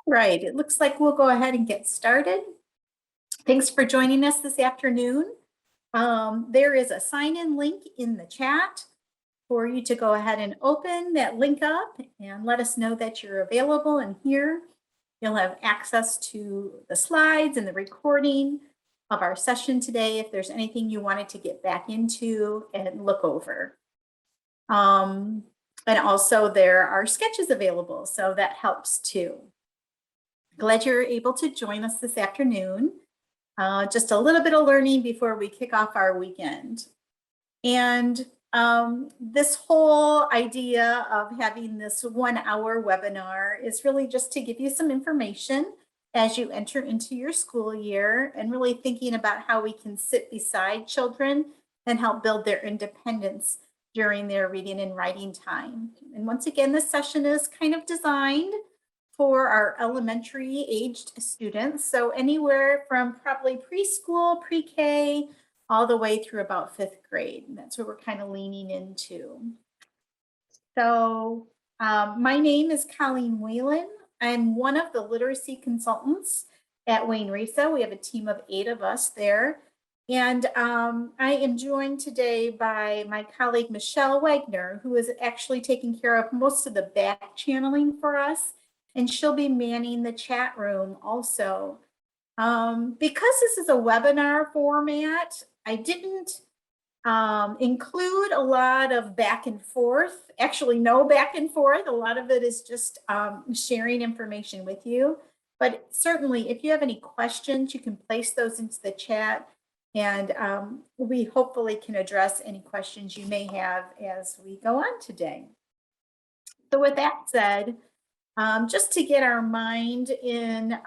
Right, it looks like we'll go ahead and get started. Thanks for joining us this afternoon. There is a sign-in link in the chat for you to go ahead and open that link up and let us know that you're available and here. You'll have access to the slides and the recording of our session today if there's anything you wanted to get back into and look over. And also there are sketches available, so that helps too. Glad you're able to join us this afternoon. Just a little bit of learning before we kick off our weekend. And this whole idea of having this 1-hour webinar is really just to give you some information as you enter into your school year and really thinking about how we can sit beside children and help build their independence during their reading and writing time. And once again, this session is kind of designed for our elementary aged students. So anywhere from probably preschool, pre-K, all the way through about 5th grade. And that's what we're kind of leaning into. So my name is Colleen Whalen. I'm one of the literacy consultants at Wayne Risa. We have a team of 8 of us there. And I am joined today by my colleague, Michelle Wagner, who is actually taking care of most of the back channeling for us. And she'll be manning the chat room also. Because this is a webinar format, I didn't include a lot of back and forth, actually no back and forth. A lot of it is just sharing information with you. But certainly if you have any questions, you can place those into the chat and we hopefully can address any questions you may have as we go on today. So with that said, just to get our mind in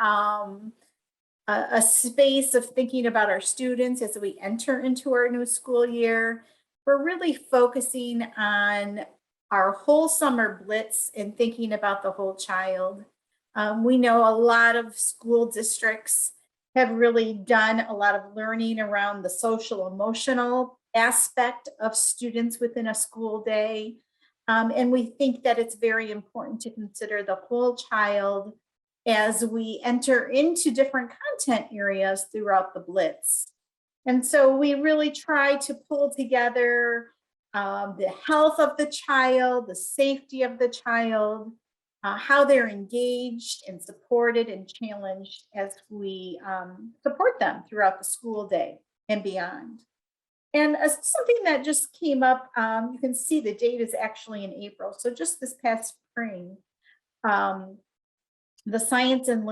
a space of thinking about our students as we enter into our new school year, we're really focusing on our whole summer Blitz and thinking about the whole child. We know a lot of school districts have really done a lot of learning around the social emotional aspect of students within a school day. And we think that it's very important to consider the whole child as we enter into different content areas throughout the Blitz. And so we really try to pull together the health of the child, the safety of the child, how they're engaged and supported and challenged as we support them throughout the school day and beyond. And something that just came up, you can see the date is actually in April. So just this past spring, the Science of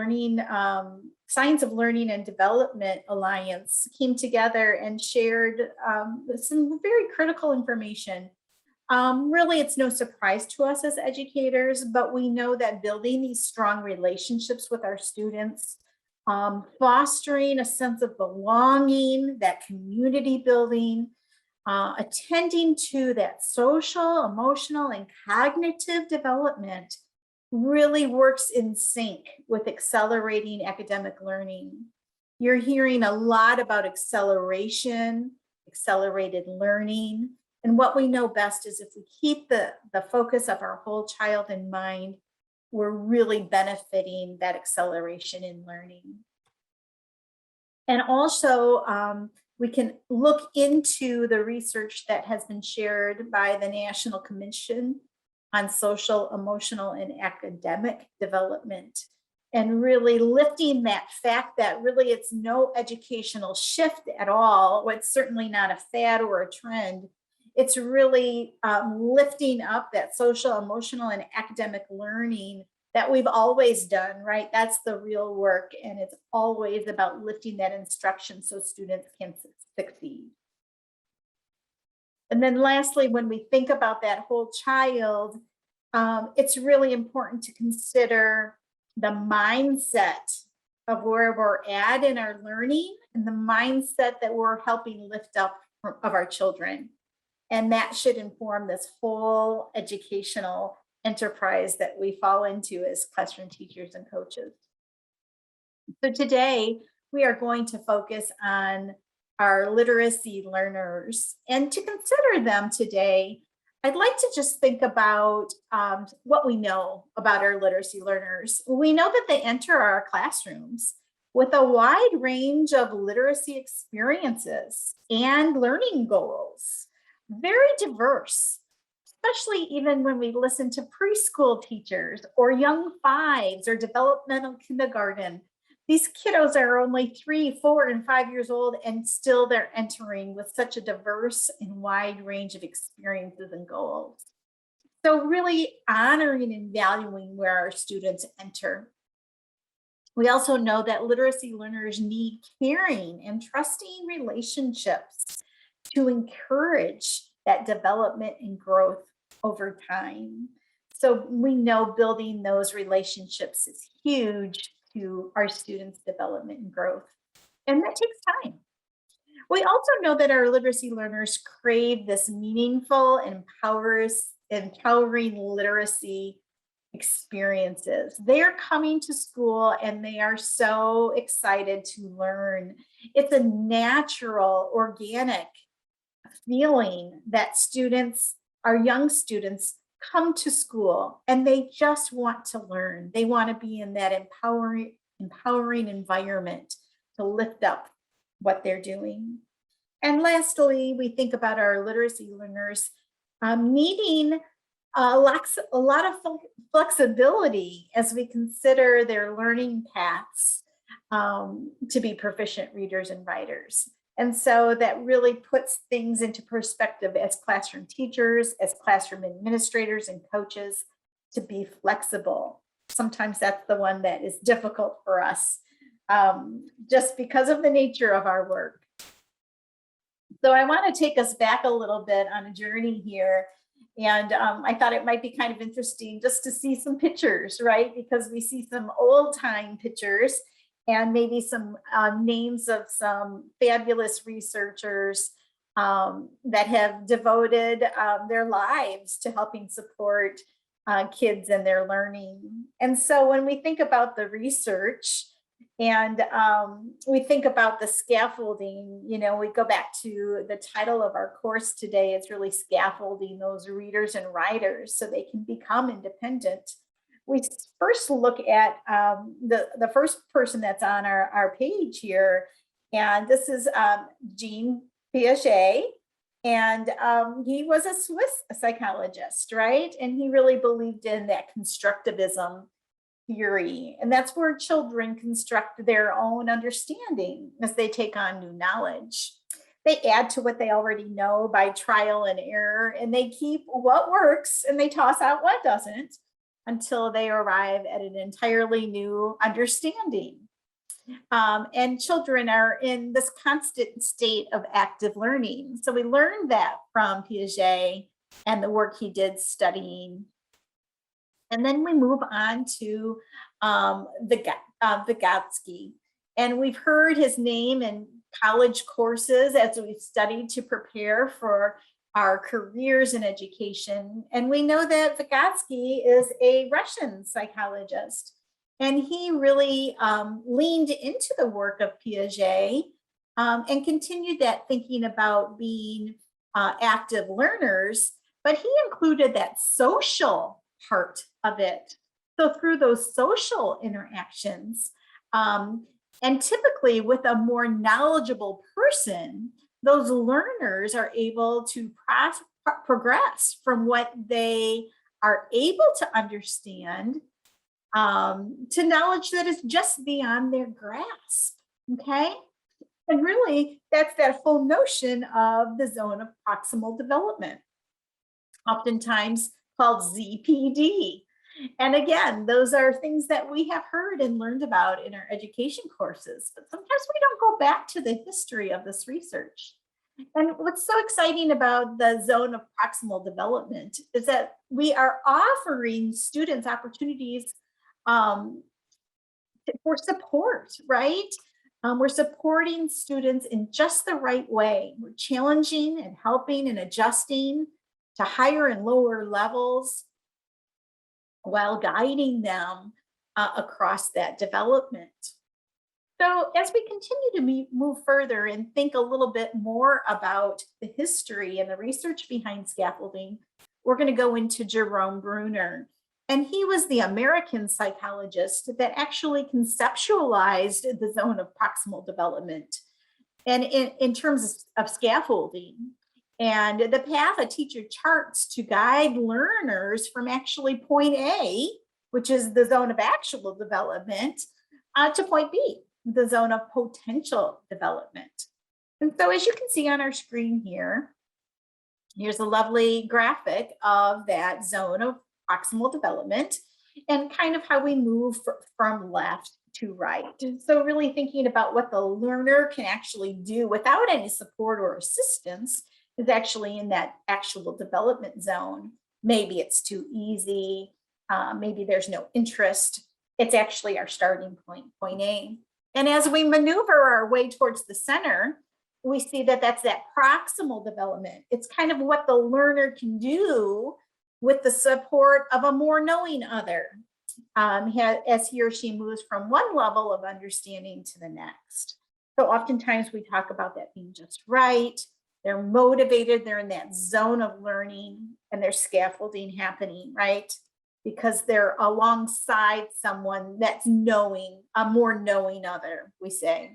Learning and Development Alliance came together and shared some very critical information. Really, it's no surprise to us as educators, but we know that building these strong relationships with our students, fostering a sense of belonging, that community building, attending to that social, emotional, and cognitive development really works in sync with accelerating academic learning. You're hearing a lot about acceleration, accelerated learning, and what we know best is if we keep the focus of our whole child in mind, we're really benefiting that acceleration in learning. And also, we can look into the research that has been shared by the National Commission on Social, Emotional, and Academic Development, and really lifting that fact that really it's no educational shift at all. It's certainly not a fad or a trend. It's really lifting up that social, emotional, and academic learning that we've always done, right? That's the real work. And it's always about lifting that instruction so students can succeed. And then lastly, when we think about that whole child, it's really important to consider the mindset of where we're at in our learning and the mindset that we're helping lift up of our children. And that should inform this whole educational enterprise that we fall into as classroom teachers and coaches. So today we are going to focus on our literacy learners, and to consider them today, I'd like to just think about what we know about our literacy learners. We know that they enter our classrooms with a wide range of literacy experiences and learning goals, very diverse, especially even when we listen to preschool teachers or young fives or developmental kindergarten. These kiddos are only 3, 4, and 5 years old, and still they're entering with such a diverse and wide range of experiences and goals. So really honoring and valuing where our students enter. We also know that literacy learners need caring and trusting relationships to encourage that development and growth over time. So we know building those relationships is huge to our students' development and growth, and that takes time. We also know that our literacy learners crave this meaningful and empowering literacy experiences. They're coming to school and they are so excited to learn. It's a natural, organic feeling that students, our young students, come to school and they just want to learn. They want to be in that empowering environment to lift up what they're doing. And lastly, we think about our literacy learners needing a lot of flexibility as we consider their learning paths to be proficient readers and writers. And so that really puts things into perspective as classroom teachers, as classroom administrators and coaches, to be flexible. Sometimes that's the one that is difficult for us, just because of the nature of our work. So I want to take us back a little bit on a journey here. And I thought it might be kind of interesting just to see some pictures, right? Because we see some old time pictures and maybe some names of some fabulous researchers that have devoted their lives to helping support kids and their learning. And so when we think about the research and we think about the scaffolding, you know, we go back to the title of our course today. It's really scaffolding those readers and writers so they can become independent. We first look at the first person that's on our page here, and this is Jean Piaget, and he was a Swiss psychologist, right? And he really believed in that constructivism theory, and that's where children construct their own understanding as they take on new knowledge. They add to what they already know by trial and error, and they keep what works and they toss out what doesn't, until they arrive at an entirely new understanding. And children are in this constant state of active learning. So we learned that from Piaget and the work he did studying. And then we move on to Vygotsky. And we've heard his name in college courses as we've studied to prepare for our careers in education. And we know that Vygotsky is a Russian psychologist. And he really leaned into the work of Piaget and continued that thinking about being active learners, but he included that social part of it. So through those social interactions, and typically with a more knowledgeable person, those learners are able to progress from what they are able to understand to knowledge that is just beyond their grasp. Okay. And really, that's that whole notion of the zone of proximal development, oftentimes called ZPD. And again, those are things that we have heard and learned about in our education courses, but sometimes we don't go back to the history of this research. And what's so exciting about the zone of proximal development is that we are offering students opportunities for support, right? We're supporting students in just the right way. We're challenging and helping and adjusting to higher and lower levels while guiding them across that development. So as we continue to move further and think a little bit more about the history and the research behind scaffolding, we're going to go into Jerome Bruner. And he was the American psychologist that actually conceptualized the zone of proximal development and in terms of scaffolding and the path a teacher charts to guide learners from actually point A, which is the zone of actual development, to point B, the zone of potential development. And so as you can see on our screen here, here's a lovely graphic of that zone of proximal development and kind of how we move from left to right. So really thinking about what the learner can actually do without any support or assistance is actually in that actual development zone. Maybe it's too easy. Maybe there's no interest. It's actually our starting point, point A. And as we maneuver our way towards the center, we see that that's that proximal development. It's kind of what the learner can do with the support of a more knowing other, as he or she moves from one level of understanding to the next. So oftentimes we talk about that being just right. They're motivated, they're in that zone of learning, and there's scaffolding happening, right? Because they're alongside someone that's knowing, a more knowing other, we say.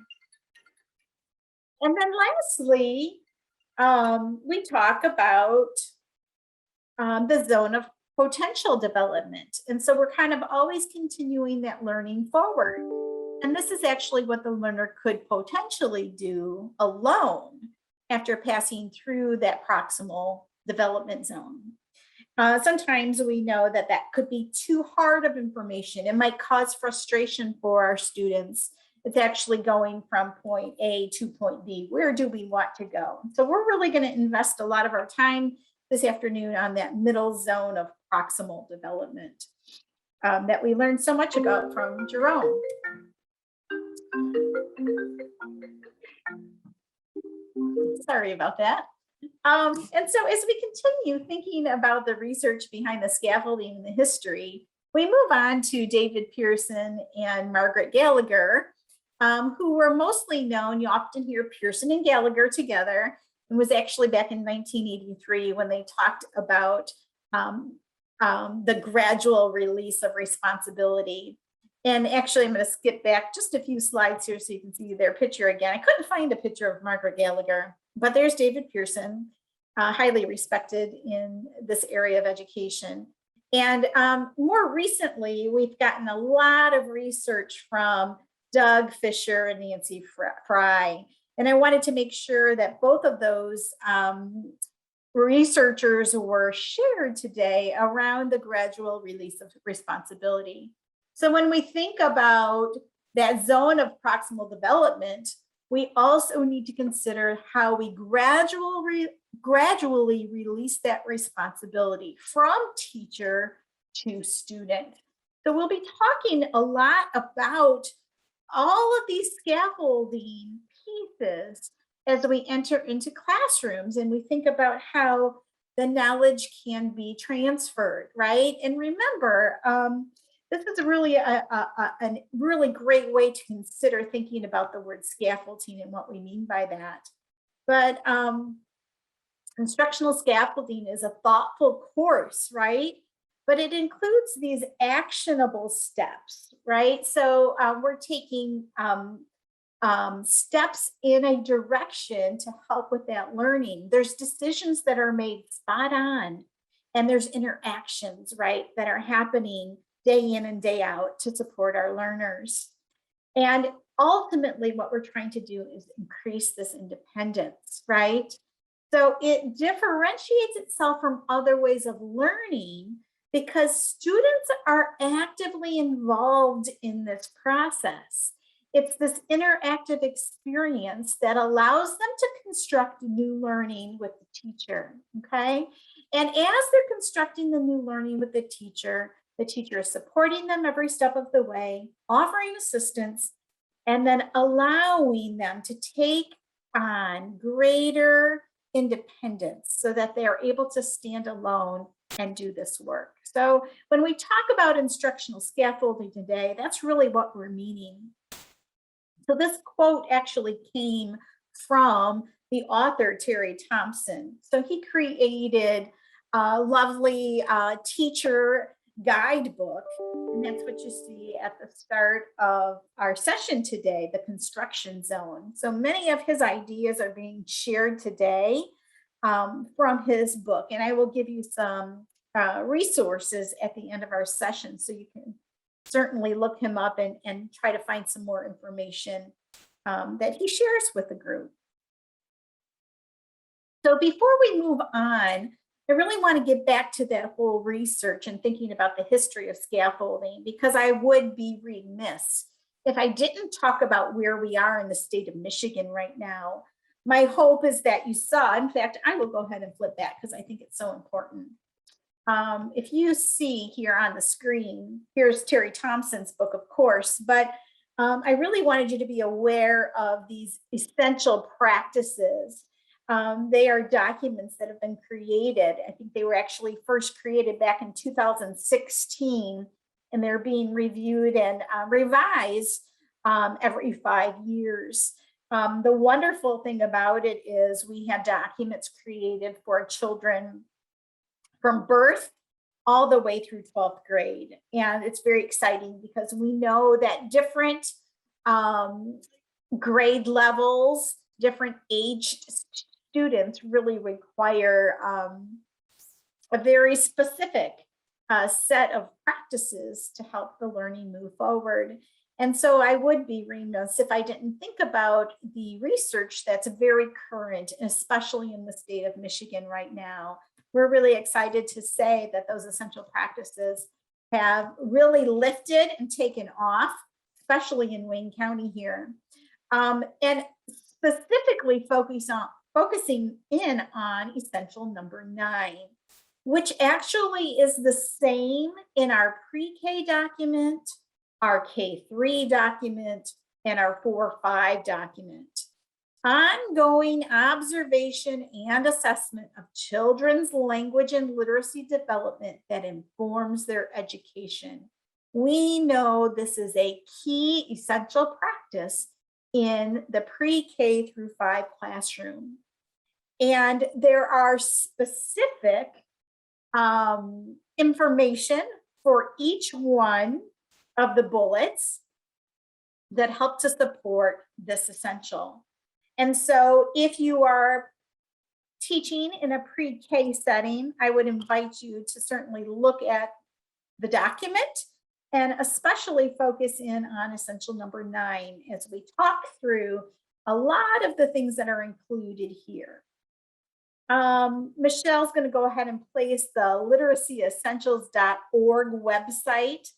And then lastly, we talk about the zone of potential development. And so we're kind of always continuing that learning forward. And this is actually what the learner could potentially do alone after passing through that proximal development zone. Sometimes we know that that could be too hard of information. It might cause frustration for our students. It's actually going from point A to point B. Where do we want to go? So we're really going to invest a lot of our time this afternoon on that middle zone of proximal development that we learned so much about from Jerome. Sorry about that. And so as we continue thinking about the research behind the scaffolding and the history, we move on to David Pearson and Margaret Gallagher, who were mostly known, you often hear Pearson and Gallagher together. It was actually back in 1983 when they talked about the gradual release of responsibility. And actually, I'm going to skip back just a few slides here so you can see their picture again. I couldn't find a picture of Margaret Gallagher, but there's David Pearson, highly respected in this area of education. And more recently, we've gotten a lot of research from Doug Fisher and Nancy Fry. And I wanted to make sure that both of those researchers were shared today around the gradual release of responsibility. So when we think about that zone of proximal development, we also need to consider how we gradually release that responsibility from teacher to student. So we'll be talking a lot about all of these scaffolding pieces as we enter into classrooms and we think about how the knowledge can be transferred, right? And remember, this is really a really great way to consider thinking about the word scaffolding and what we mean by that. But instructional scaffolding is a thoughtful course, right? But it includes these actionable steps, right? So we're taking steps in a direction to help with that learning. There's decisions that are made spot on, and there's interactions, right, that are happening day in and day out to support our learners. And ultimately, what we're trying to do is increase this independence, right? So it differentiates itself from other ways of learning because students are actively involved in this process. It's this interactive experience that allows them to construct new learning with the teacher, okay? And as they're constructing the new learning with the teacher is supporting them every step of the way, offering assistance, and then allowing them to take on greater independence so that they are able to stand alone and do this work. So when we talk about instructional scaffolding today, that's really what we're meaning. So this quote actually came from the author, Terry Thompson. So he created lovely teacher guidebook. And that's what you see at the start of our session today, the construction zone. So many of his ideas are being shared today from his book. And I will give you some resources at the end of our session, so you can certainly look him up and try to find some more information that he shares with the group. So before we move on, I really want to get back to that whole research and thinking about the history of scaffolding, because I would be remiss if I didn't talk about where we are in the state of Michigan right now. My hope is that you saw, in fact, I will go ahead and flip back because I think it's so important. If you see here on the screen, here's Terry Thompson's book, of course, but I really wanted you to be aware of these essential practices. They are documents that have been created. I think they were actually first created back in 2016, and they're being reviewed and revised every 5 years. The wonderful thing about it is we have documents created for children from birth all the way through 12th grade. And it's very exciting because we know that different grade levels, different age students really require a very specific set of practices to help the learning move forward. And so I would be remiss if I didn't think about the research that's very current, especially in the state of Michigan right now. We're really excited to say that those essential practices have really lifted and taken off, especially in Wayne County here. And specifically focusing in on essential number 9, which actually is the same in our pre-K document, our K3 document, and our 4-5 document. Ongoing observation and assessment of children's language and literacy development that informs their education. We know this is a key essential practice in the pre-K through 5 classroom. And there are specific information for each one of the bullets that help to support this essential. And so if you are teaching in a pre-K setting, I would invite you to certainly look at the document and especially focus in on essential number 9 as we talk through a lot of the things that are included here. Michelle's going to go ahead and place the literacyessentials.org website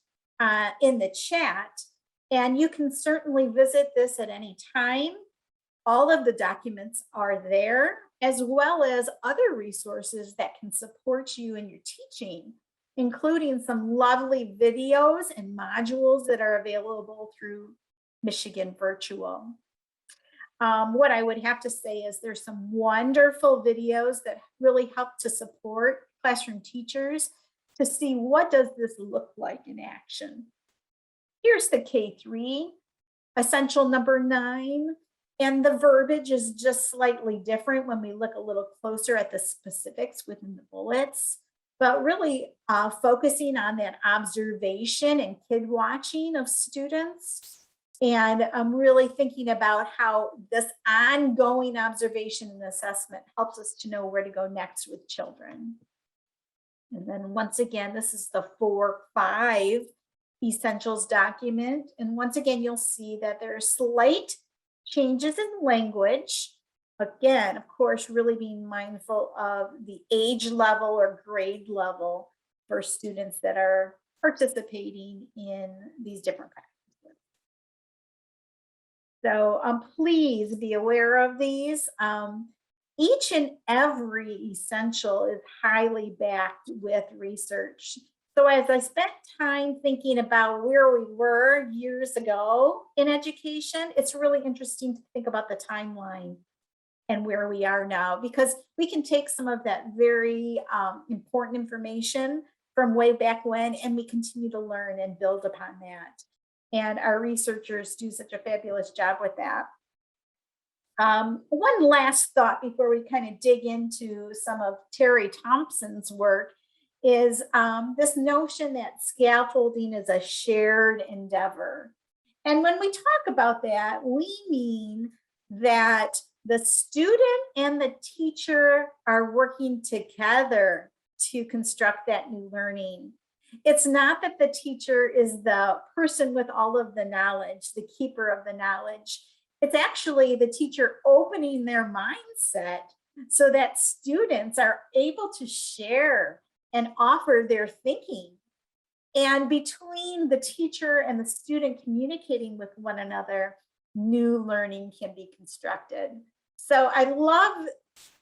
in the chat, and you can certainly visit this at any time. All of the documents are there, as well as other resources that can support you in your teaching, including some lovely videos and modules that are available through Michigan Virtual. What I would have to say is there's some wonderful videos that really help to support classroom teachers to see what does this look like in action. Here's the K3, essential number 9, and the verbiage is just slightly different when we look a little closer at the specifics within the bullets, but really focusing on that observation and kid watching of students. And I'm really thinking about how this ongoing observation and assessment helps us to know where to go next with children. And then once again, this is the 4-5 essentials document. And once again, you'll see that there are slight changes in language. Again, of course, really being mindful of the age level or grade level for students that are participating in these different practices. So please be aware of these. Each and every essential is highly backed with research. So as I spent time thinking about where we were years ago in education, it's really interesting to think about the timeline and where we are now, because we can take some of that very important information from way back when, and we continue to learn and build upon that. And our researchers do such a fabulous job with that. One last thought before we kind of dig into some of Terry Thompson's work is this notion that scaffolding is a shared endeavor. And when we talk about that, we mean that the student and the teacher are working together to construct that new learning. It's not that the teacher is the person with all of the knowledge, the keeper of the knowledge. It's actually the teacher opening their mindset so that students are able to share and offer their thinking. And between the teacher and the student communicating with one another, new learning can be constructed. So I love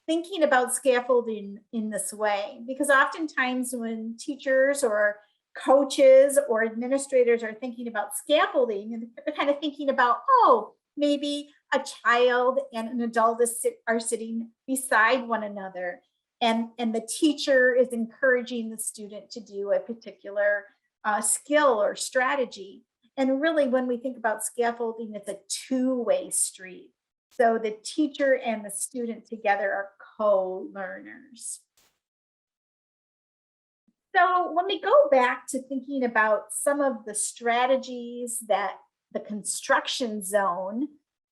thinking about scaffolding in this way, because oftentimes when teachers or coaches or administrators are thinking about scaffolding, and they're kind of thinking about, oh, maybe a child and an adult are sitting beside one another, and the teacher is encouraging the student to do a particular skill or strategy. And really, when we think about scaffolding, it's a two-way street. So the teacher and the student together are co-learners. So when we go back to thinking about some of the strategies that the construction zone,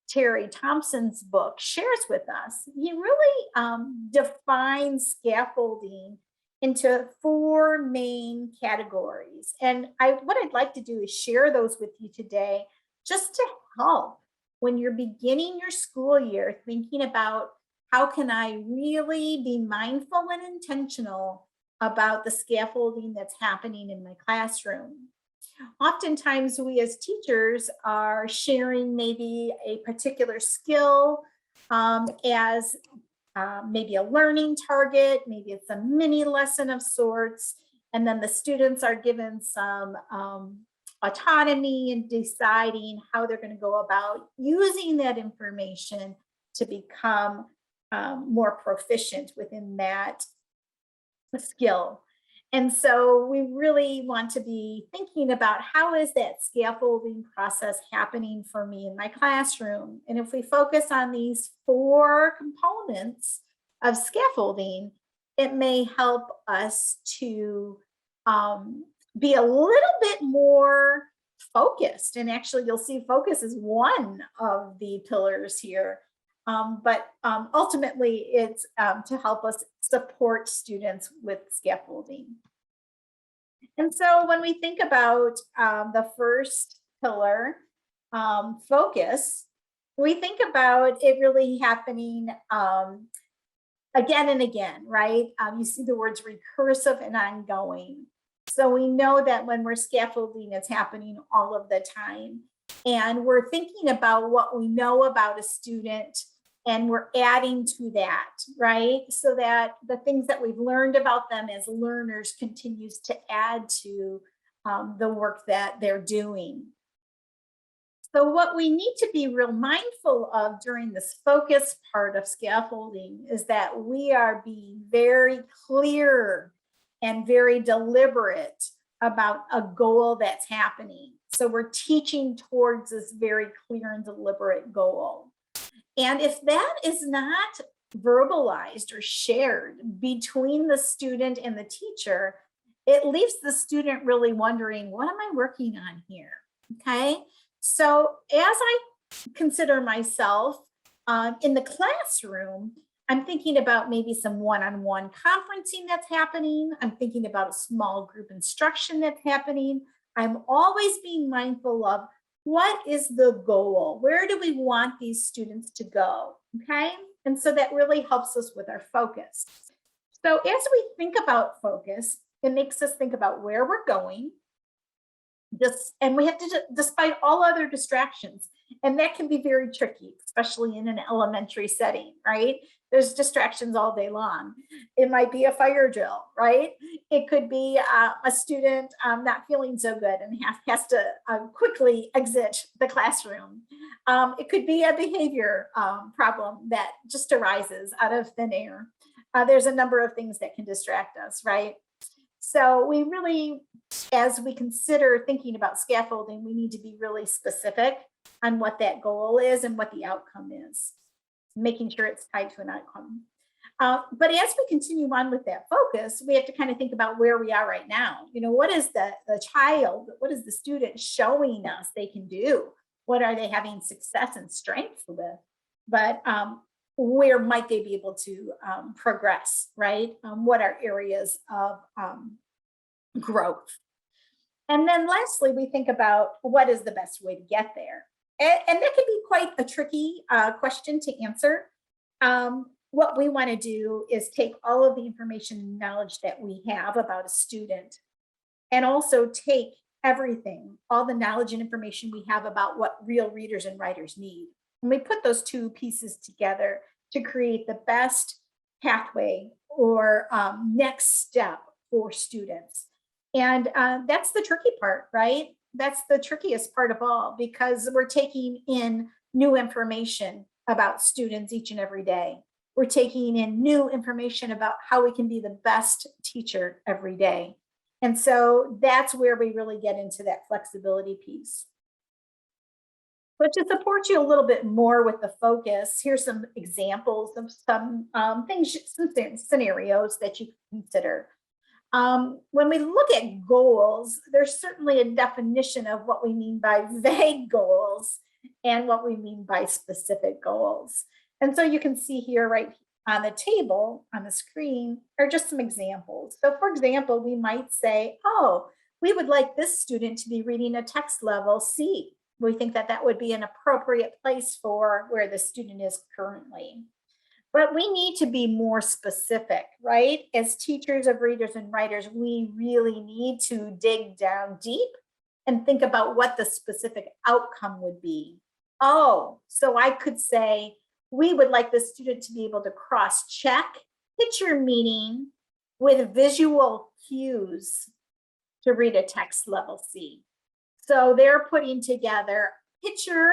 Terry Thompson's book, shares with us, he really defines scaffolding into four main categories. And what I'd like to do is share those with you today, just to help when you're beginning your school year, thinking about how can I really be mindful and intentional about the scaffolding that's happening in my classroom. Oftentimes we as teachers are sharing maybe a particular skill as maybe a learning target, maybe it's a mini lesson of sorts, and then the students are given some autonomy in deciding how they're going to go about using that information to become more proficient within that skill. And so we really want to be thinking about how is that scaffolding process happening for me in my classroom. And if we focus on these four components of scaffolding, it may help us to be a little bit more focused. And actually, you'll see focus is one of the pillars here. But ultimately, it's to help us support students with scaffolding. And so when we think about the first pillar, focus, we think about it really happening again and again, right? You see the words recursive and ongoing. So we know that when we're scaffolding, it's happening all of the time. And we're thinking about what we know about a student, and we're adding to that, right? So that the things that we've learned about them as learners continues to add to the work that they're doing. So what we need to be real mindful of during this focus part of scaffolding is that we are being very clear and very deliberate about a goal that's happening. So we're teaching towards this very clear and deliberate goal. And if that is not verbalized or shared between the student and the teacher, it leaves the student really wondering, what am I working on here? Okay. So as I consider myself in the classroom, I'm thinking about maybe some one-on-one conferencing that's happening. I'm thinking about a small group instruction that's happening. I'm always being mindful of what is the goal? Where do we want these students to go? Okay. And so that really helps us with our focus. So as we think about focus, it makes us think about where we're going. And we have to, despite all other distractions, and that can be very tricky, especially in an elementary setting, right? There's distractions all day long. It might be a fire drill, right? It could be a student not feeling so good and has to quickly exit the classroom. It could be a behavior problem that just arises out of thin air. There's a number of things that can distract us, right? So we really, as we consider thinking about scaffolding, we need to be really specific on what that goal is and what the outcome is. making sure it's tied to an outcome. But as we continue on with that focus, we have to kind of think about where we are right now. What is the child, what is the student showing us they can do? What are they having success and strengths with? But where might they be able to progress, right? What are areas of growth? And then lastly, we think about what is the best way to get there. And that can be quite a tricky question to answer. What we want to do is take all of the information and knowledge that we have about a student and also take everything, all the knowledge and information we have about what real readers and writers need. And we put those two pieces together to create the best pathway or next step for students. And that's the tricky part, right? That's the trickiest part of all, because we're taking in new information about students each and every day. We're taking in new information about how we can be the best teacher every day. And so that's where we really get into that flexibility piece. But to support you a little bit more with the focus, here's some examples of some things, some scenarios that you can consider. When we look at goals, there's certainly a definition of what we mean by vague goals and what we mean by specific goals. And so you can see here right on the table on the screen are just some examples. So for example, we might say, oh, we would like this student to be reading a text level C. We think that that would be an appropriate place for where the student is currently. But we need to be more specific, right? As teachers of readers and writers, we really need to dig down deep and think about what the specific outcome would be. Oh, so I could say, we would like the student to be able to cross-check picture meaning with visual cues to read a text level C. So they're putting together picture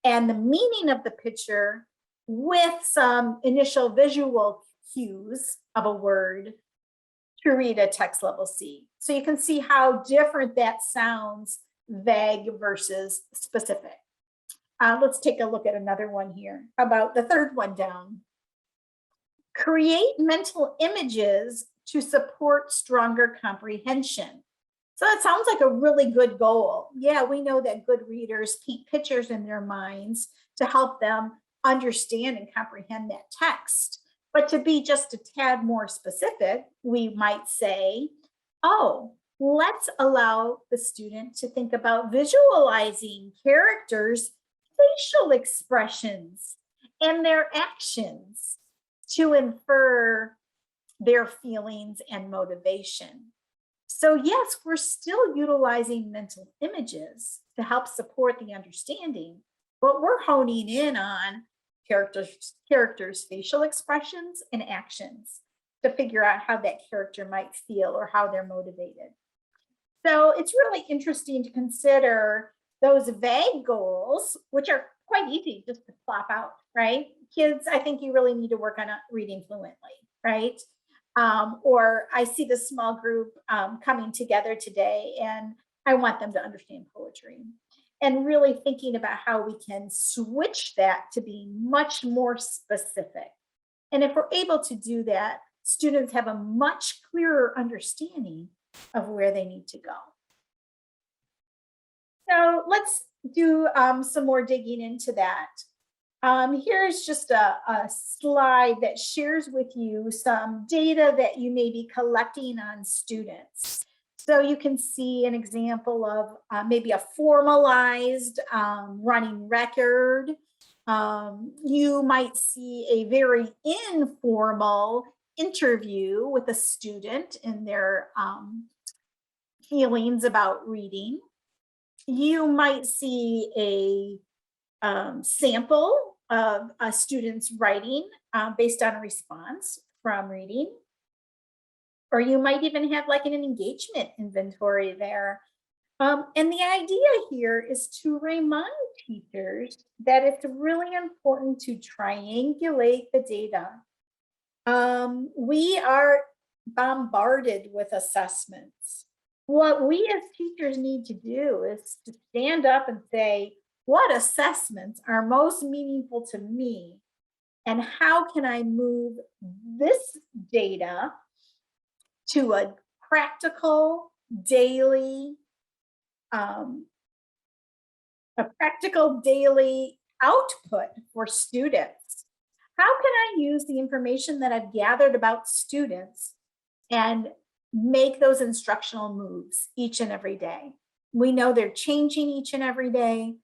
and the meaning of the picture with some initial visual cues of a word to read a text level C. So you can see how different that sounds, vague versus specific. Let's take a look at another one here. How about the third one down? Create mental images to support stronger comprehension. So that sounds like a really good goal. Yeah, we know that good readers keep pictures in their minds to help them understand and comprehend that text. But to be just a tad more specific, we might say, oh, let's allow the student to think about visualizing characters' facial expressions and their actions to infer their feelings and motivation. So yes, we're still utilizing mental images to help support the understanding, but we're honing in on characters' facial expressions and actions to figure out how that character might feel or how they're motivated. So it's really interesting to consider those vague goals, which are quite easy just to plop out, right? Kids, I think you really need to work on reading fluently, right? Or I see this small group coming together today and I want them to understand poetry and really thinking about how we can switch that to be much more specific. And if we're able to do that, students have a much clearer understanding of where they need to go. So let's do some more digging into that. Here's just a slide that shares with you some data that you may be collecting on students. So you can see an example of maybe a formalized running record. You might see a very informal interview with a student and their feelings about reading. You might see a sample of a student's writing based on a response from reading. Or you might even have like an engagement inventory there. And the idea here is to remind teachers that it's really important to triangulate the data. We are bombarded with assessments. What we as teachers need to do is to stand up and say, what assessments are most meaningful to me And how can I move this data to a practical daily output for students? How can I use the information that I've gathered about students and make those instructional moves each and every day? We know they're changing each and every day.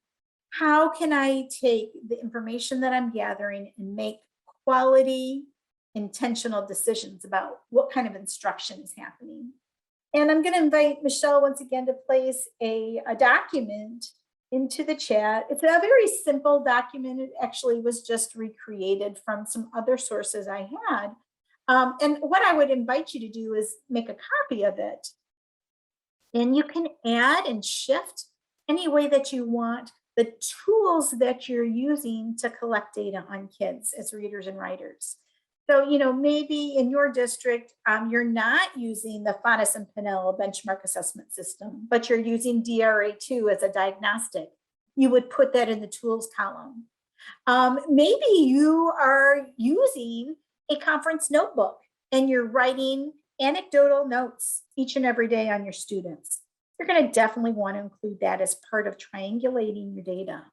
How can I take the information that I'm gathering and make quality, intentional decisions about what kind of instruction is happening? And I'm going to invite Michelle once again to place a document into the chat. It's a very simple document. It actually was just recreated from some other sources I had. And what I would invite you to do is make a copy of it. And you can add and shift any way that you want the tools that you're using to collect data on kids as readers and writers. So, you know, maybe in your district, you're not using the FONIS and Pinnell benchmark assessment system, but you're using DRA2 as a diagnostic. You would put that in the tools column. Maybe you are using a conference notebook and you're writing anecdotal notes each and every day on your students. You're going to definitely want to include that as part of triangulating your data.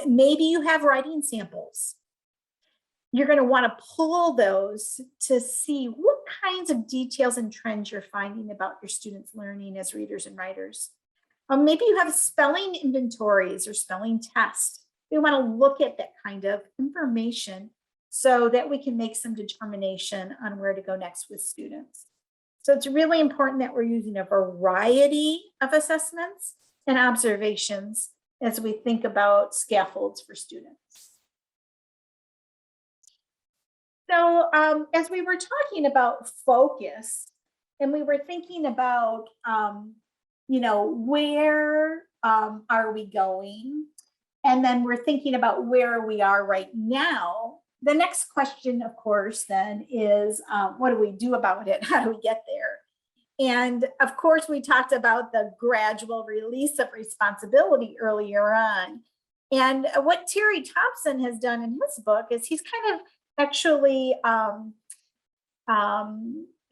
Maybe you have writing samples. You're going to want to pull those to see what kinds of details and trends you're finding about your students' learning as readers and writers. Maybe you have spelling inventories or spelling tests. We want to look at that kind of information so that we can make some determination on where to go next with students. So it's really important that we're using a variety of assessments and observations as we think about scaffolds for students. So as we were talking about focus, and we were thinking about, you know, where are we going? And then we're thinking about where we are right now. The next question, of course, then is what do we do about it? How do we get there? And of course, we talked about the gradual release of responsibility earlier on. And what Terry Thompson has done in his book is he's kind of actually, I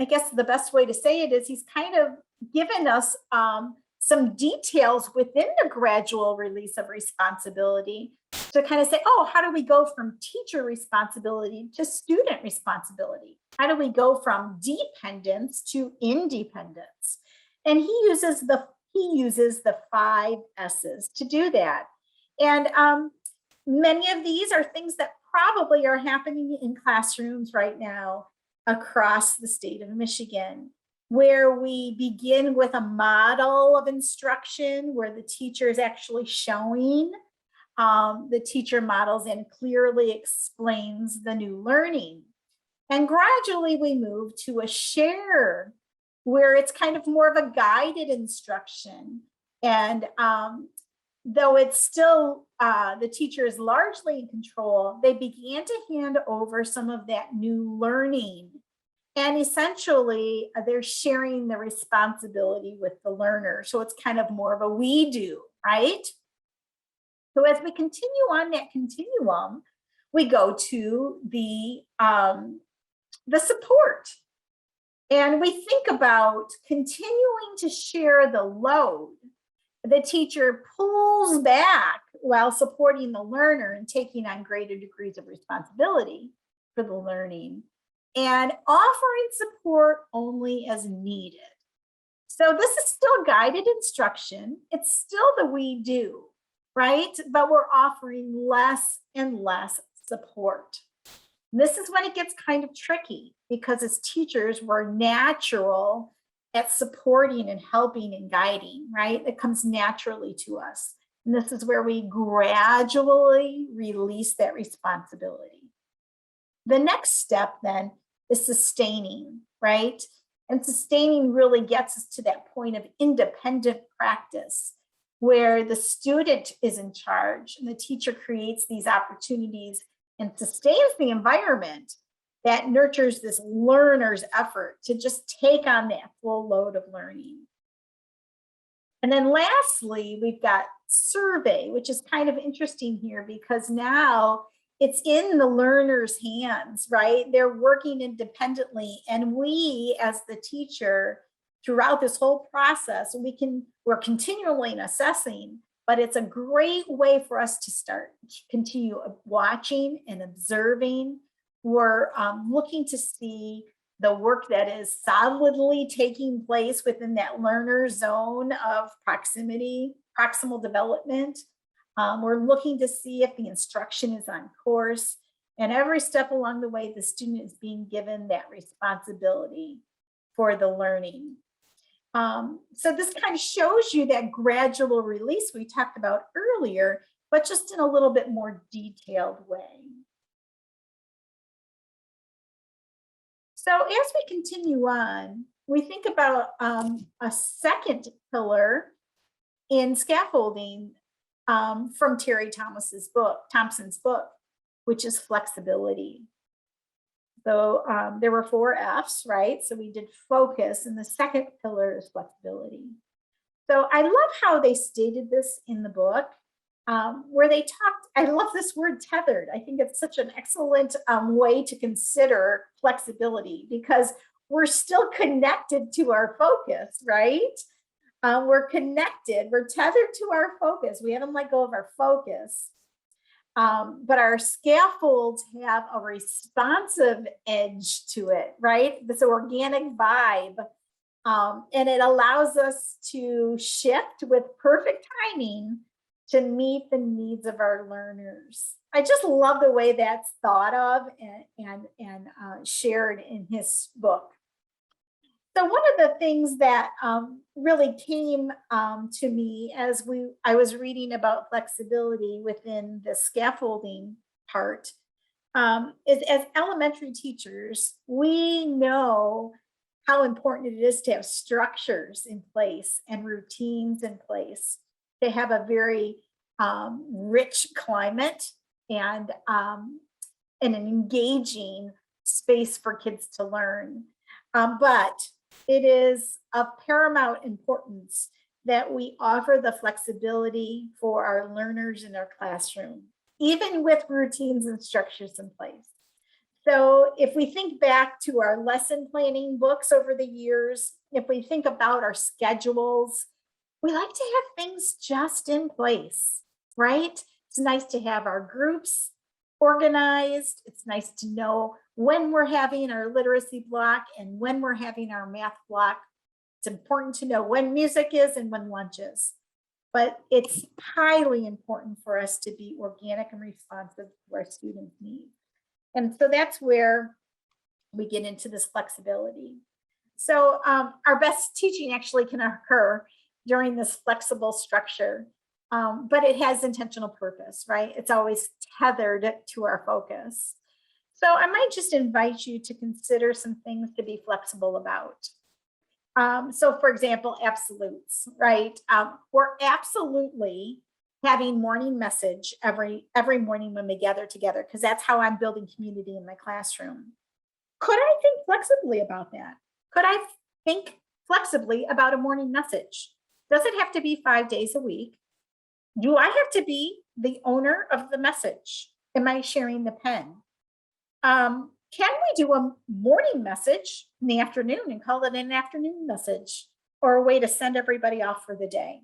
guess the best way to say it is he's kind of given us some details within the gradual release of responsibility to kind of say, oh, how do we go from teacher responsibility to student responsibility? How do we go from dependence to independence? And he uses the 5 S's to do that. And many of these are things that probably are happening in classrooms right now across the state of Michigan, where we begin with a model of instruction where the teacher is actually showing the teacher models and clearly explains the new learning. And gradually we move to a share where it's kind of more of a guided instruction. And though it's still, the teacher is largely in control, they began to hand over some of that new learning. And essentially, they're sharing the responsibility with the learner. So it's kind of more of a we do, right? So as we continue on that continuum, we go to the support. And we think about continuing to share the load. The teacher pulls back while supporting the learner and taking on greater degrees of responsibility for the learning, and offering support only as needed. So this is still guided instruction. It's still the we do, right? But we're offering less and less support. This is when it gets kind of tricky, because as teachers, we're natural at supporting and helping and guiding, right? It comes naturally to us. And this is where we gradually release that responsibility. The next step then is sustaining, right? And sustaining really gets us to that point of independent practice where the student is in charge and the teacher creates these opportunities and sustains the environment that nurtures this learner's effort to just take on that full load of learning. And then lastly, we've got survey, which is kind of interesting here because now it's in the learner's hands, right? They're working independently. And we, as the teacher, throughout this whole process, we're continually assessing, but it's a great way for us to continue watching and observing. We're looking to see the work that is solidly taking place within that learner zone of proximal development. We're looking to see if the instruction is on course, and every step along the way, the student is being given that responsibility for the learning. So this kind of shows you that gradual release we talked about earlier, but just in a little bit more detailed way. So as we continue on, we think about a second pillar in scaffolding from Terry Thompson's book, which is flexibility. So there were 4 F's, right? So we did focus, and the second pillar is flexibility. So I love how they stated this in the book, where they talked, I love this word tethered. I think it's such an excellent way to consider flexibility, because we're still connected to our focus, right? We're connected, we're tethered to our focus. We haven't let go of our focus. But our scaffolds have a responsive edge to it, right? This organic vibe. And it allows us to shift with perfect timing to meet the needs of our learners. I just love the way that's thought of and shared in his book. So one of the things that really came to me as I was reading about flexibility within the scaffolding part is, as elementary teachers, we know how important it is to have structures in place and routines in place, to have a very rich climate and an engaging space for kids to learn. But it is of paramount importance that we offer the flexibility for our learners in our classroom, even with routines and structures in place. So if we think back to our lesson planning books over the years, if we think about our schedules, we like to have things just in place, right? It's nice to have our groups organized. It's nice to know when we're having our literacy block and when we're having our math block. It's important to know when music is and when lunch is. But it's highly important for us to be organic and responsive to our students' needs. And so that's where we get into this flexibility. So our best teaching actually can occur during this flexible structure, but it has intentional purpose, right? It's always tethered to our focus. So I might just invite you to consider some things to be flexible about. So for example, absolutes, right? We're absolutely having morning message every morning when we gather together, because that's how I'm building community in my classroom. Could I think flexibly about that? Could I think flexibly about a morning message? Does it have to be 5 days a week? Do I have to be the owner of the message? Am I sharing the pen? Can we do a morning message in the afternoon and call it an afternoon message, or a way to send everybody off for the day?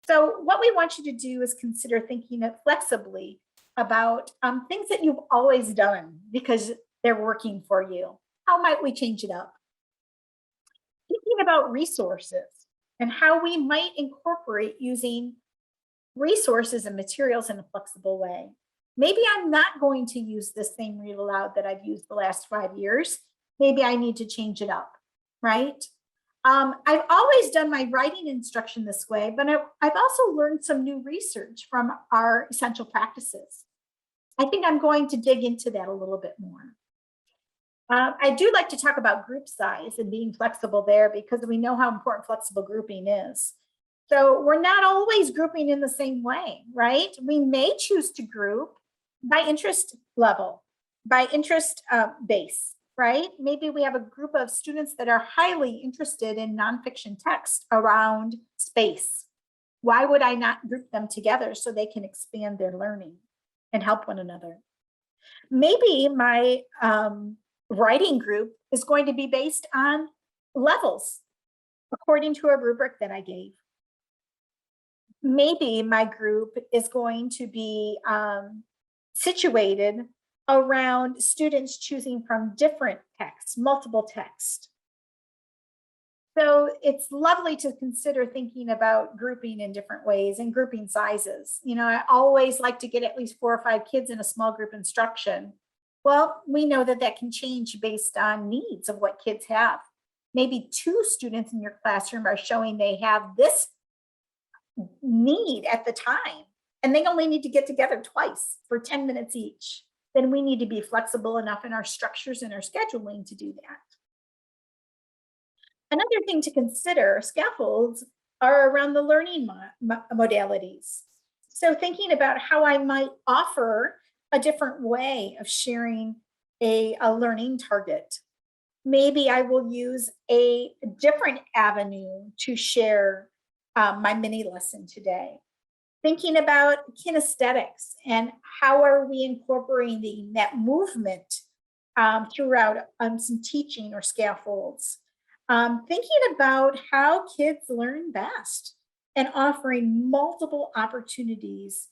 So what we want you to do is consider thinking flexibly about things that you've always done because they're working for you. How might we change it up? Thinking about resources and how we might incorporate using resources and materials in a flexible way. Maybe I'm not going to use the same read aloud that I've used the last 5 years. Maybe I need to change it up, right? I've always done my writing instruction this way, but I've also learned some new research from our essential practices. I think I'm going to dig into that a little bit more. I do like to talk about group size and being flexible there, because we know how important flexible grouping is. So we're not always grouping in the same way, right? We may choose to group by interest level, by interest base, right? Maybe we have a group of students that are highly interested in nonfiction text around space. Why would I not group them together so they can expand their learning and help one another? Maybe my writing group is going to be based on levels according to a rubric that I gave. Maybe my group is going to be situated around students choosing from different texts, multiple texts. So it's lovely to consider thinking about grouping in different ways and grouping sizes. You know, I always like to get at least 4 or 5 kids in a small group instruction. Well, we know that that can change based on needs of what kids have. Maybe 2 students in your classroom are showing they have this need at the time, and they only need to get together twice for 10 minutes each. Then we need to be flexible enough in our structures and our scheduling to do that. Another thing to consider, scaffolds are around the learning modalities. So thinking about how I might offer a different way of sharing a learning target. Maybe I will use a different avenue to share my mini lesson today. Thinking about kinesthetics and how are we incorporating that movement throughout some teaching or scaffolds. Thinking about how kids learn best and offering multiple opportunities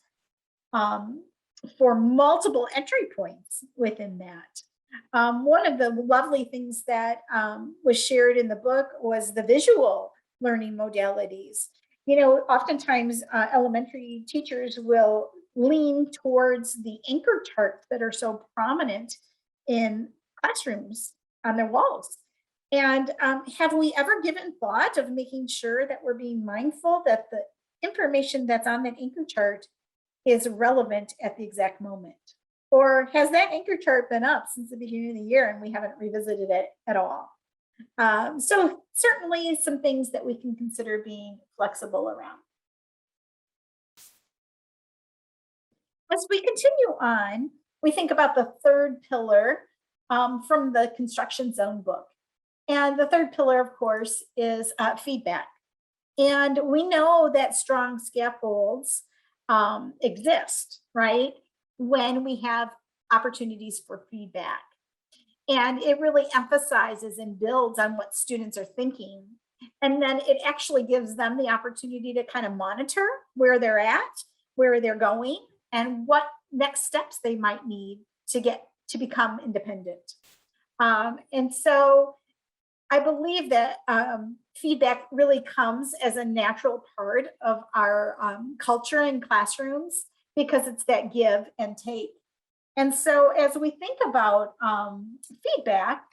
for multiple entry points within that. One of the lovely things that was shared in the book was the visual learning modalities. You know, oftentimes elementary teachers will lean towards the anchor charts that are so prominent in classrooms on their walls. And have we ever given thought of making sure that we're being mindful that the information that's on that anchor chart is relevant at the exact moment? Or has that anchor chart been up since the beginning of the year and we haven't revisited it at all? So certainly some things that we can consider being flexible around. As we continue on, we think about the third pillar from the construction zone book. And the third pillar, of course, is feedback. And we know that strong scaffolds exist, right? When we have opportunities for feedback. And it really emphasizes and builds on what students are thinking. And then it actually gives them the opportunity to kind of monitor where they're at, where they're going, and what next steps they might need to get to become independent. And so I believe that feedback really comes as a natural part of our culture in classrooms because it's that give and take. And so as we think about feedback,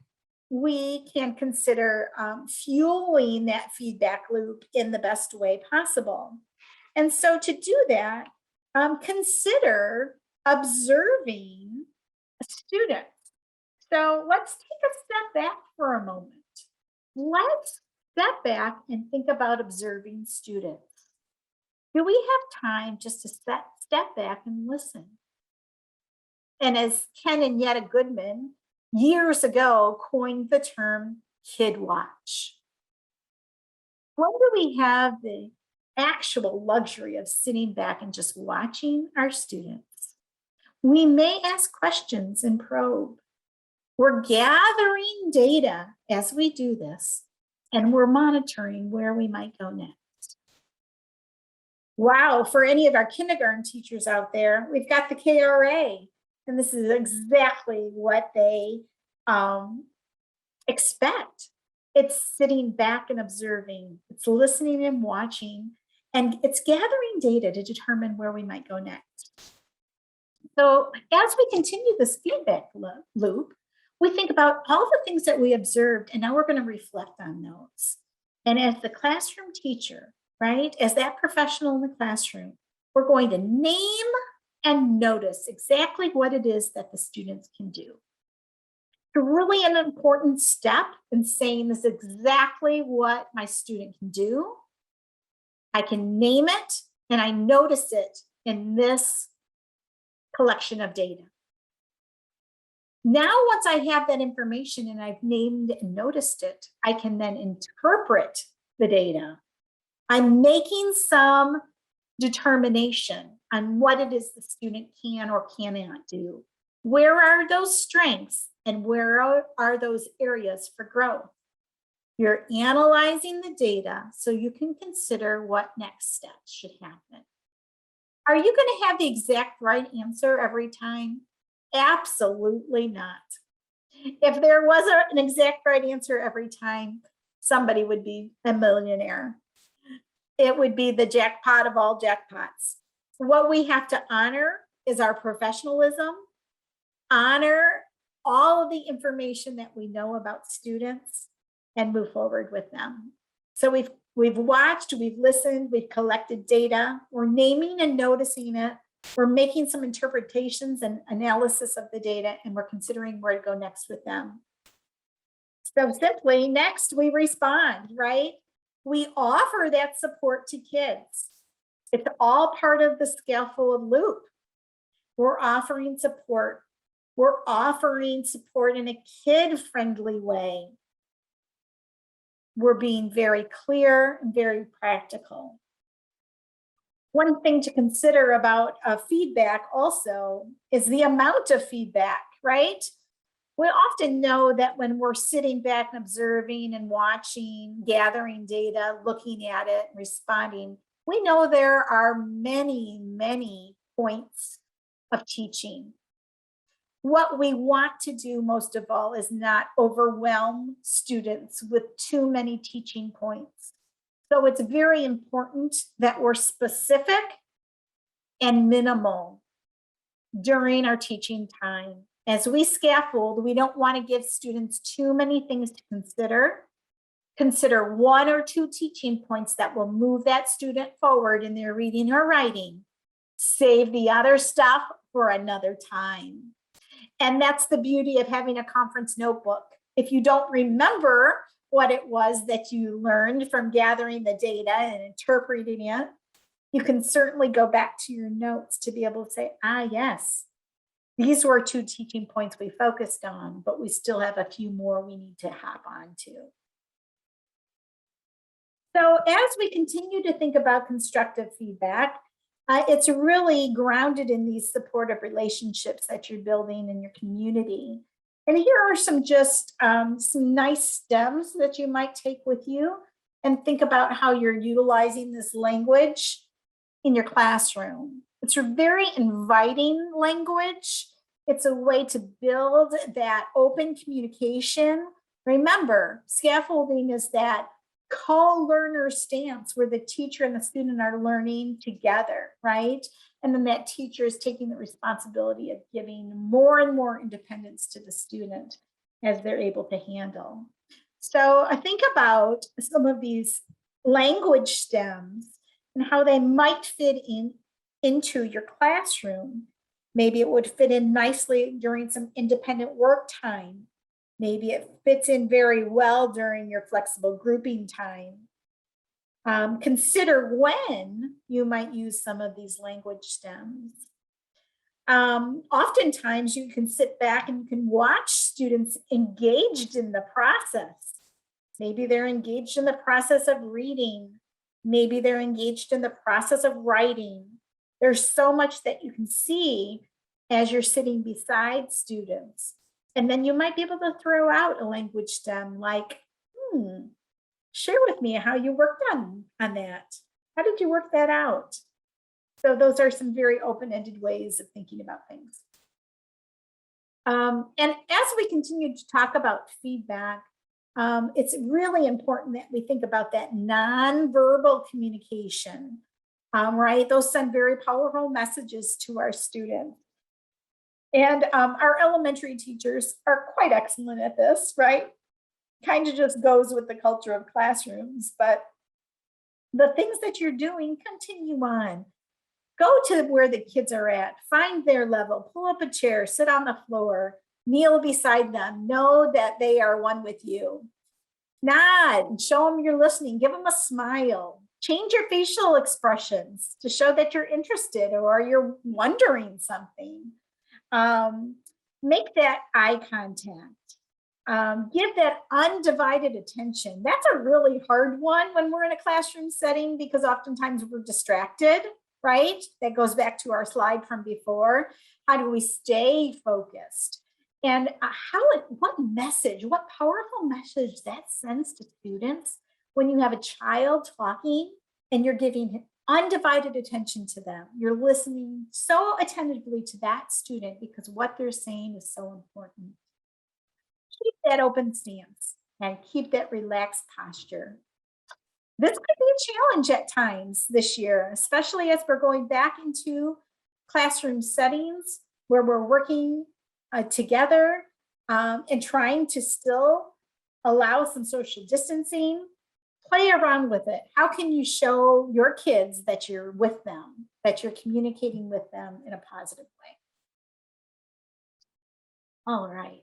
we can consider fueling that feedback loop in the best way possible. And so to do that, consider observing students. So let's take a step back for a moment. Let's step back and think about observing students. Do we have time just to step back and listen? And as Ken and Yetta Goodman years ago coined the term kid watch. When do we have the actual luxury of sitting back and just watching our students? We may ask questions and probe. We're gathering data as we do this, and we're monitoring where we might go next. Wow, for any of our kindergarten teachers out there, we've got the KRA, and this is exactly what they expect. It's sitting back and observing, it's listening and watching, and it's gathering data to determine where we might go next. So as we continue this feedback loop, we think about all the things that we observed, and now we're going to reflect on those. And as the classroom teacher, right, as that professional in the classroom, we're going to name and notice exactly what it is that the students can do. It's really an important step in saying this is exactly what my student can do. I can name it, and I notice it in this collection of data. Now, once I have that information and I've named and noticed it, I can then interpret the data. I'm making some determination on what it is the student can or cannot do. Where are those strengths and where are those areas for growth? You're analyzing the data so you can consider what next steps should happen. Are you going to have the exact right answer every time? Absolutely not. If there was an exact right answer every time, somebody would be a millionaire. It would be the jackpot of all jackpots. What we have to honor is our professionalism, honor all of the information that we know about students, and move forward with them. So we've watched, we've listened, we've collected data, we're naming and noticing it, we're making some interpretations and analysis of the data, and we're considering where to go next with them. So simply, next we respond, right? We offer that support to kids. It's all part of the scaffold loop. We're offering support. We're offering support in a kid-friendly way. We're being very clear and very practical. One thing to consider about feedback also is the amount of feedback, right? We often know that when we're sitting back and observing and watching, gathering data, looking at it, and responding, we know there are many, many points of teaching. What we want to do most of all is not overwhelm students with too many teaching points. So it's very important that we're specific and minimal during our teaching time. As we scaffold, we don't want to give students too many things to consider. Consider 1 or 2 teaching points that will move that student forward in their reading or writing. Save the other stuff for another time. And that's the beauty of having a conference notebook. If you don't remember what it was that you learned from gathering the data and interpreting it, you can certainly go back to your notes to be able to say, yes, these were 2 teaching points we focused on, but we still have a few more we need to hop on to. So as we continue to think about constructive feedback, it's really grounded in these supportive relationships that you're building in your community. And here are some nice stems that you might take with you and think about how you're utilizing this language in your classroom. It's a very inviting language. It's a way to build that open communication. Remember, scaffolding is that co-learner stance where the teacher and the student are learning together, right? And then that teacher is taking the responsibility of giving more and more independence to the student as they're able to handle. So I think about some of these language stems and how they might fit into your classroom. Maybe it would fit in nicely during some independent work time. Maybe it fits in very well during your flexible grouping time. Consider when you might use some of these language stems. Oftentimes you can sit back and you can watch students engaged in the process. Maybe they're engaged in the process of reading. Maybe they're engaged in the process of writing. There's so much that you can see as you're sitting beside students. And then you might be able to throw out a language stem like, share with me how you worked on that. How did you work that out? So those are some very open-ended ways of thinking about things. And as we continue to talk about feedback, it's really important that we think about that nonverbal communication, right? Those send very powerful messages to our students. And our elementary teachers are quite excellent at this, right? Kind of just goes with the culture of classrooms, but the things that you're doing, continue on. Go to where the kids are at, find their level, pull up a chair, sit on the floor, kneel beside them, know that they are one with you. Nod, show them you're listening, give them a smile, change your facial expressions to show that you're interested or you're wondering something. Make that eye contact. Give that undivided attention. That's a really hard one when we're in a classroom setting because oftentimes we're distracted, right? That goes back to our slide from before. How do we stay focused? And what message, what powerful message that sends to students when you have a child talking and you're giving undivided attention to them. You're listening so attentively to that student because what they're saying is so important. Keep that open stance and keep that relaxed posture. This could be a challenge at times this year, especially as we're going back into classroom settings where we're working together and trying to still allow some social distancing. Play around with it. How can you show your kids that you're with them, that you're communicating with them in a positive way? All right.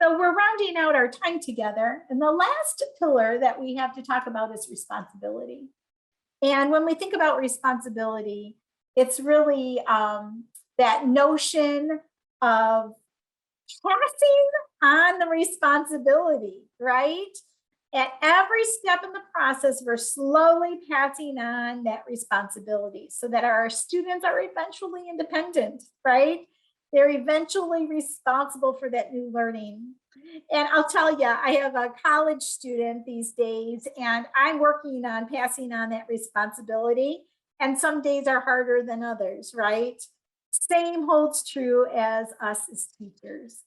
So we're rounding out our time together. And the last pillar that we have to talk about is responsibility. And when we think about responsibility, it's really that notion of passing on the responsibility, right? At every step in the process, we're slowly passing on that responsibility so that our students are eventually independent, right? They're eventually responsible for that new learning. And I'll tell you, I have a college student these days, and I'm working on passing on that responsibility. And some days are harder than others, right? Same holds true as us as teachers.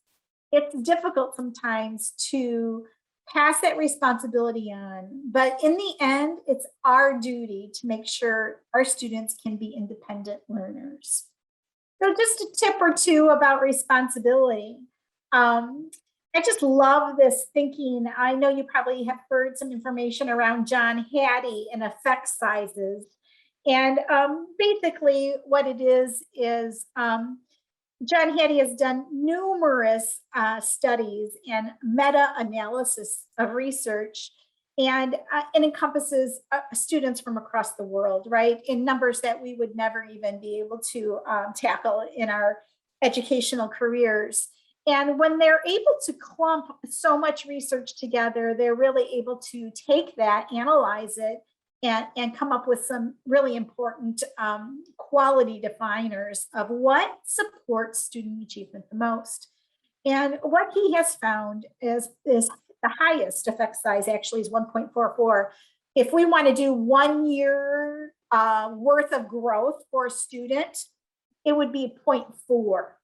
It's difficult sometimes to pass that responsibility on, but in the end, it's our duty to make sure our students can be independent learners. So just a tip or two about responsibility. I just love this thinking. I know you probably have heard some information around John Hattie and effect sizes. And basically what it is John Hattie has done numerous studies and meta-analysis of research, and it encompasses students from across the world, right? In numbers that we would never even be able to tackle in our educational careers. And when they're able to clump so much research together, they're really able to take that, analyze it, and come up with some really important quality definers of what supports student achievement the most. And what he has found is the highest effect size actually is 1.44. If we want to do 1 year worth of growth for a student, it would be 0.4.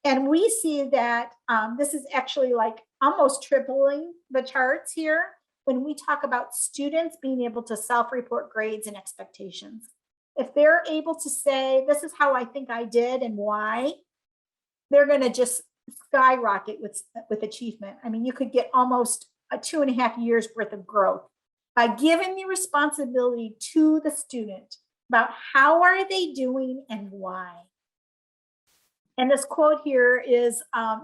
And we see that this is actually like almost tripling the charts here when we talk about students being able to self-report grades and expectations. If they're able to say, this is how I think I did and why, they're going to just skyrocket with achievement. I mean, you could get almost a 2.5 years worth of growth by giving the responsibility to the student about how are they doing and why. And this quote here is, a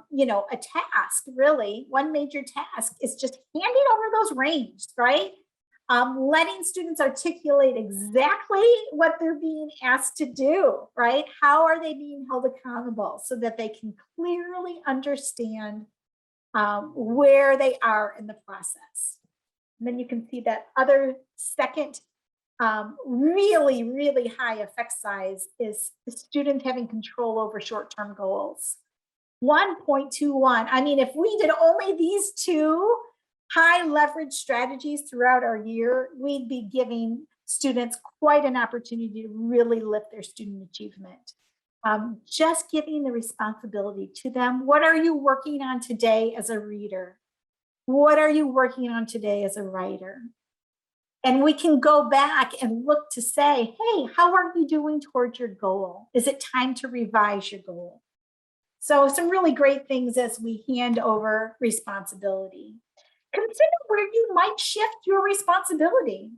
task, really. One major task is just handing over those reins, right? Letting students articulate exactly what they're being asked to do, right? How are they being held accountable so that they can clearly understand where they are in the process. And then you can see that other second really, really high effect size is the student having control over short-term goals. 1.21. I mean, if we did only these two high leverage strategies throughout our year, we'd be giving students quite an opportunity to really lift their student achievement. Just giving the responsibility to them. What are you working on today as a reader? What are you working on today as a writer? And we can go back and look to say, hey, how are you doing towards your goal? Is it time to revise your goal? So some really great things as we hand over responsibility. Consider where you might shift your responsibility.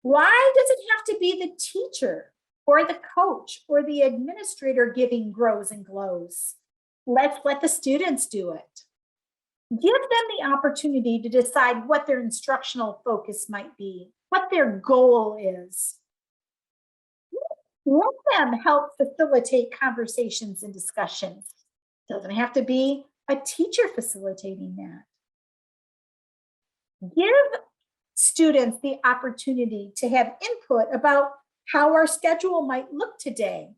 Why does it have to be the teacher or the coach or the administrator giving grows and glows? Let's let the students do it. Give them the opportunity to decide what their instructional focus might be, what their goal is. Let them help facilitate conversations and discussions. It doesn't have to be a teacher facilitating that. Give students the opportunity to have input about how our schedule might look today,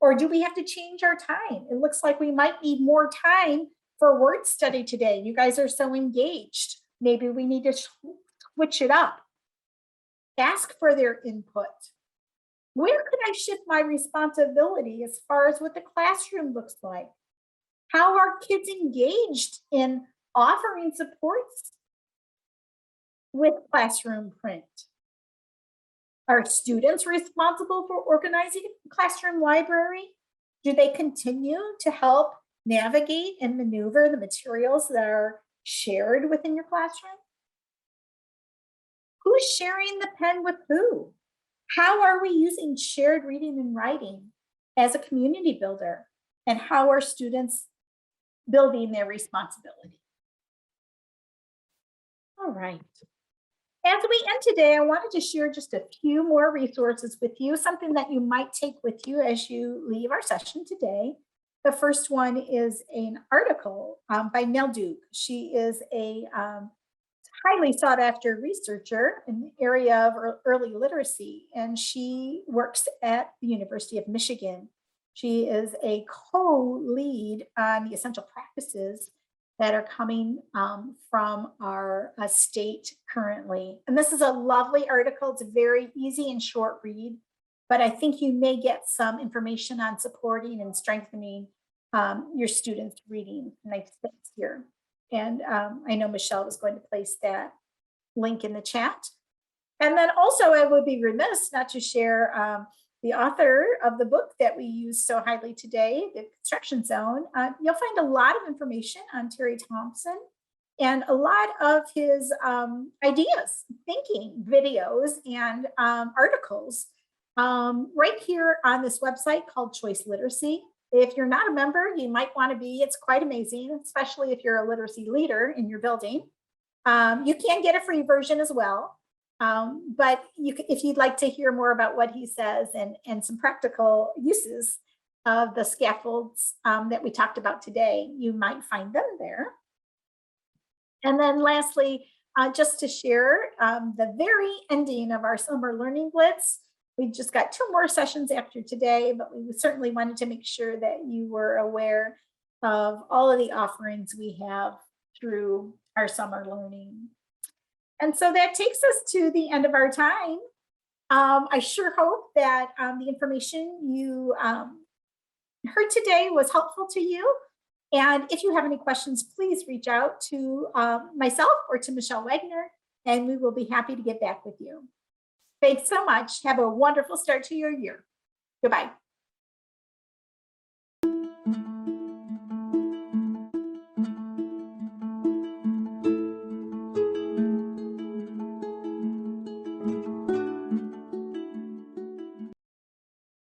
Or do we have to change our time? It looks like we might need more time for word study today. You guys are so engaged. Maybe we need to switch it up. Ask for their input. Where could I shift my responsibility as far as what the classroom looks like? How are kids engaged in offering supports with classroom print? Are students responsible for organizing a classroom library? Do they continue to help navigate and maneuver the materials that are shared within your classroom? Who's sharing the pen with who? How are we using shared reading and writing as a community builder? And how are students building their responsibility? All right. As we end today, I wanted to share just a few more resources with you, something that you might take with you as you leave our session today. The first one is an article by Nell Duke. She is a highly sought after researcher in the area of early literacy, and she works at the University of Michigan. She is a co-lead on the essential practices that are coming from our state currently. And this is a lovely article. It's a very easy and short read, but I think you may get some information on supporting and strengthening your students' reading. Nice things here. And I know Michelle was going to place that link in the chat. And then also I would be remiss not to share the author of the book that we use so highly today, The Construction Zone. You'll find a lot of information on Terry Thompson and a lot of his ideas, thinking, videos, and articles right here on this website called Choice Literacy. If you're not a member, you might want to be. It's quite amazing, especially if you're a literacy leader in your building. You can get a free version as well. But if you'd like to hear more about what he says and some practical uses of the scaffolds that we talked about today, you might find them there. And then lastly, just to share the very ending of our summer learning blitz. We just got 2 more sessions after today, but we certainly wanted to make sure that you were aware of all of the offerings we have through our summer learning. And so that takes us to the end of our time. I sure hope that the information you heard today was helpful to you. And if you have any questions, please reach out to myself or to Michelle Wagner, and we will be happy to get back with you. Thanks so much. Have a wonderful start to your year. Goodbye.